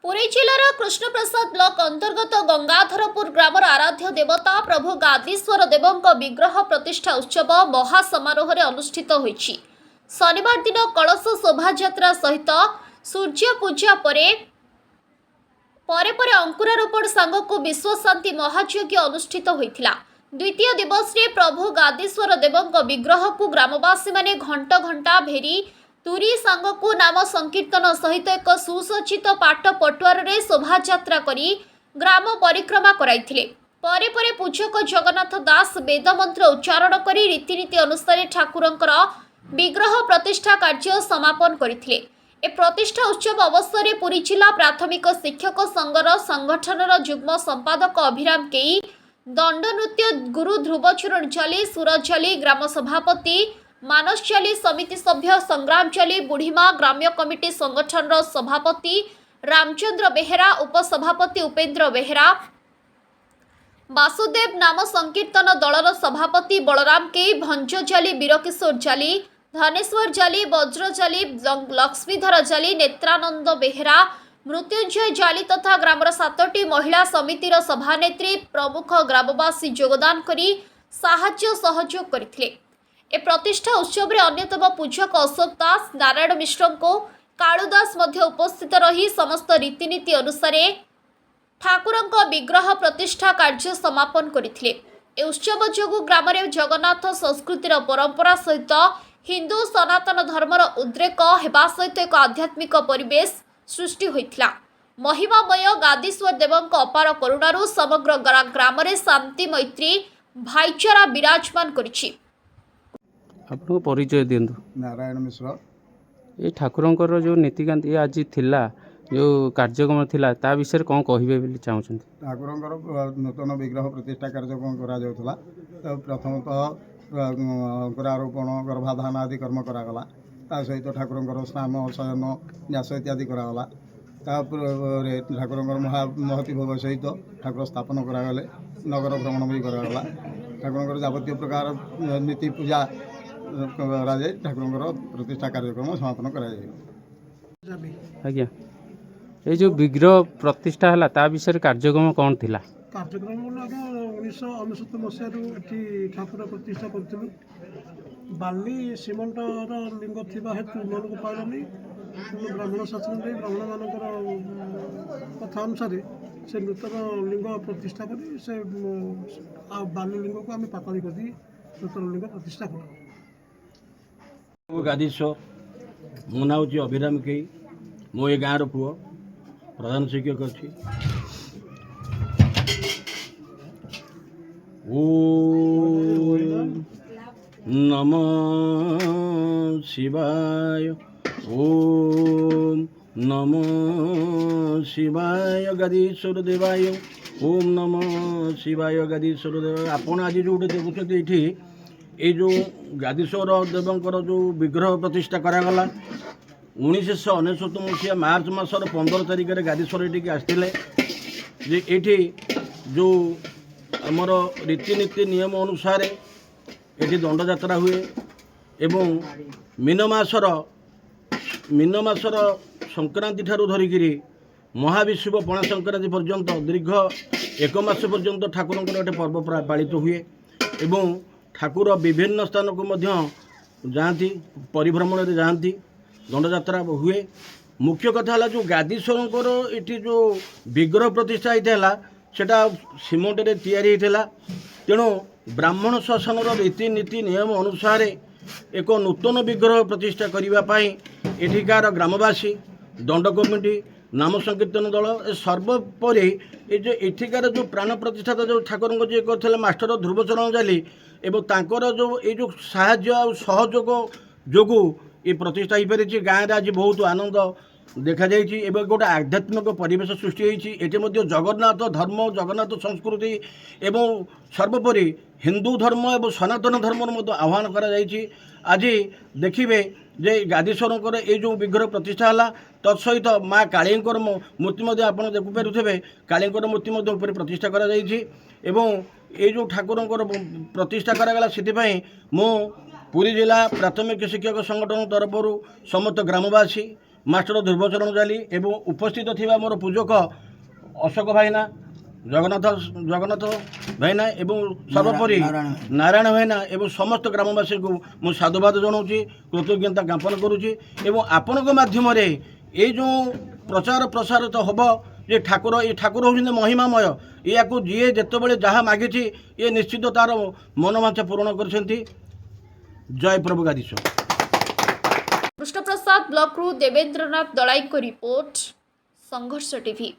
Puri जिलार Krishnaprasad block अंतर्गत Gangadharpur grammar आराध्य देवता प्रभु गादीश्वर देवଙ୍କ विग्रह प्रतिष्ठा उत्सव महासमारोह अनुष्ठित होईछि। शनिवार दिन कलश शोभायात्रा सहित सूर्य पूजा परे अंकुरारोपण सांगक विश्व शांति महायज्ञ अनुष्ठित होइथिला। द्वितीय दिवस रे प्रभु गादीश्वर देवଙ୍କ विग्रह को ग्रामवासी माने घंट घंटा भेरी तुरी सांगकु नाम संकीर्तन सहित एक सुसज्जित पाट पटुआर रे शोभायात्रा करी ग्राम परिक्रमा कराइथिले। परे परे पूजक जगन्नाथ दास वेद मंत्र उच्चारण करी रीतिनीति अनुसार ठाकुरंकर विग्रह प्रतिष्ठा कार्य समापन करथिले। ए प्रतिष्ठा उत्सव अवसर में पुरी जिला प्राथमिक शिक्षक संघर संगठनर जुग्म संपादक अभिराम केई, दंड नृत्य गुरु ध्रुवचरण चाली, सूरज चाली, ग्राम सभापति मानस चाली, समिति सभ्य संग्राम चाली, बुढ़ीमा ग्राम्य कमिटी संगठन सभापति रामचंद्र बेहेरा, उपसभापति उपेन्द्र बेहेरा, वासुदेव नाम संकीर्तन दलर सभापति बलराम के, भंज जाली, वीरकिशोर जाली, धनेश्वर जाली, वज्र जाली, लक्ष्मीधर जाली, नेत्रानंद बेहेरा, मृत्युंजय जाली तथा ग्रामर 7टी महिला समितिर सभानेत्री प्रमुख ग्रामवासी योगदान करी साहाय्य सहयोग करथिले। ए प्रतिष्ठा उत्सव में अन्यतम पूजक अशोक दास, नारायण मिश्र को कालुदास मध्य उपस्थित रही समस्त रीतिनीति अनुसार ठाकुरंक विग्रह प्रतिष्ठा कार्य समापन करथिले। ए उत्सव जोगु ग्राम में जगन्नाथ संस्कृतिर परंपरा सहित हिंदू सनातन धर्मर उद्रेक हेबा सहित एक आध्यात्मिक परिवेश सृष्टि होइथिला। महिमामय गादीश्वर देवଙ୍କ अपार करुणारू समग्र ग्राम में शांति मैत्री भाईचारा विराजमान करिछि। आपको परिचय दिंतु। नारायण मिश्र। ये ठाकुरंकर जो नीतिकांति आज थिला जो कार्यक्रम थिला ता विषय कौन कहिबे बोली चाहछन? ठाकुरंकर नूतन विग्रह प्रतिष्ठा कार्यक्रम करा जाउथला। तो प्रथमतः अंकुरारोपण गर्भाधान आदि कर्म करागला। ता सहित ठाकुरंकर स्नान शयन न्यास इत्यादि करागला। तापर ठाकुरंकर महती भोग सहित ठाकुर स्थापन करागले। नगर भ्रमण भी करागला। ठाकुरंकर जावतीय प्रकार नीति पूजा कराए ठाकुरंकर प्रतिष्ठा कार्यक्रम समापन कराए। आज्ञा ये जो विग्रह प्रतिष्ठा है ता विषय कार्यक्रम कौन थिला? कार्यक्रम 1999 मसीह ठाकुर प्रतिष्ठा करूँ। बाली सीमेंटर लिंग थिबा हेतु मन को पाइलानी ब्राह्मण शासन ब्राह्मण मानकर कथा अनुसार से नूतन लिंग प्रतिष्ठा करी से बाली लिंग को आम पातली कर नूतन लिंग प्रतिष्ठा कर। गादीश्वर मो ना हूँ अभिराम के मो ये गाँव पुओ प्रधान शिक्षक अच्छी। ओम नमः शिवाय, ओम नमः शिवाय गादीश्वर देवाय, ओम नमः शिवाय गादीश्वर देवाय। आपण आज जो देखुं ये ये जो गादीश्वर देवंकर जो विग्रह प्रतिष्ठा करागला 1999 मसीहा मार्च मासर 15 तारिख में गादीश्वर ये आसते ये जो आमर रीतिनीति नियम अनुसार ये दंड यात्रा हुए एवं मीन मासर संक्रांति ठारू धरिकी महाविश्व पणा संक्रांति पर्यंत दीर्घ 1 मास पर्यंत ठाकुरंकर गोटे पर्व पालित हुए एवं ठाकुर विभिन्न स्थान को जाती परिभ्रमण में जाती दंड यात्रा हुए। मुख्य कथा है जो गादीश्वर ये जो विग्रह प्रतिष्ठा होता सेटा सीमेंट तैयारी होता तेणु ब्राह्मण शासन रीतिनीति नियम अनुसार एक नूतन विग्रह प्रतिष्ठा करने एठिकार ग्रामवासी दंड कमिटी नाम संकीर्तन दल सर्वोपरि ये जो एठिकार जो प्राण प्रतिष्ठाता जो ठाकुर जी करते मास्टर ध्रुवचरण जाली एवं तांकर जो ये जो साहाय्य और सहयोग जोगु ये प्रतिष्ठा हो पारी। गाँव आज बहुत आनंद देखा जाइए गोटे आध्यात्मिक परिवेश सृष्टि होती जगन्नाथ धर्म जगन्नाथ संस्कृति एवं सर्वोपरि हिंदू धर्म एवं सनातन धर्म आह्वान करा आज देखिए जे गादीश्वर ये जो विग्रह प्रतिष्ठा है तत्सहित माँ कालींकर मूर्ति आप देखिपे कालींकर मूर्ति प्रतिष्ठा करा एवं ये जो ठाकुरंकर प्रतिष्ठा करागला से मो पुरी जिला प्राथमिक शिक्षक संगठन तरफ समस्त ग्रामवासी ମାଷ୍ଟର ଧ୍ରୁବଚରଣ ଜାଲି ଏବଂ ଉପସ୍ଥିତ ଥିବା ମୋର ପୂଜକ ଅଶୋକ ଭାଇନା, ଜଗନ୍ନାଥ ଭାଇନା ଏବଂ ସର୍ବୋପରି ନାରାୟଣ ଭାଇନା ଏବଂ ସମସ୍ତ ଗ୍ରାମବାସୀଙ୍କୁ ମୁଁ ସାଧୁବାଦ ଜଣାଉଛି, କୃତଜ୍ଞତା ଜ୍ଞାପନ କରୁଛି। ଏବଂ ଆପଣଙ୍କ ମାଧ୍ୟମରେ ଏଇ ଯେଉଁ ପ୍ରଚାର ପ୍ରସାରିତ ହେବ ଯେ ଏ ଠାକୁର ହେଉଛନ୍ତି ମହିମାମୟ, ଏହାକୁ ଯିଏ ଯେତେବେଳେ ଯାହା ମାଗିଛି ଇଏ ନିଶ୍ଚିତ ତାର ମନୋବାଞ୍ଛା ପୂରଣ କରିଛନ୍ତି। ଜୟ ପ୍ରଭୁ ଗାଦୀଶ୍ୱର। କୃଷ୍ଣପ୍ରସାଦ ବ୍ଲକରୁ ଦେବେନ୍ଦ୍ରନାଥ ଦଳାଇଙ୍କ ରିପୋର୍ଟ, ସଂଘର୍ଷ ଟିଭି।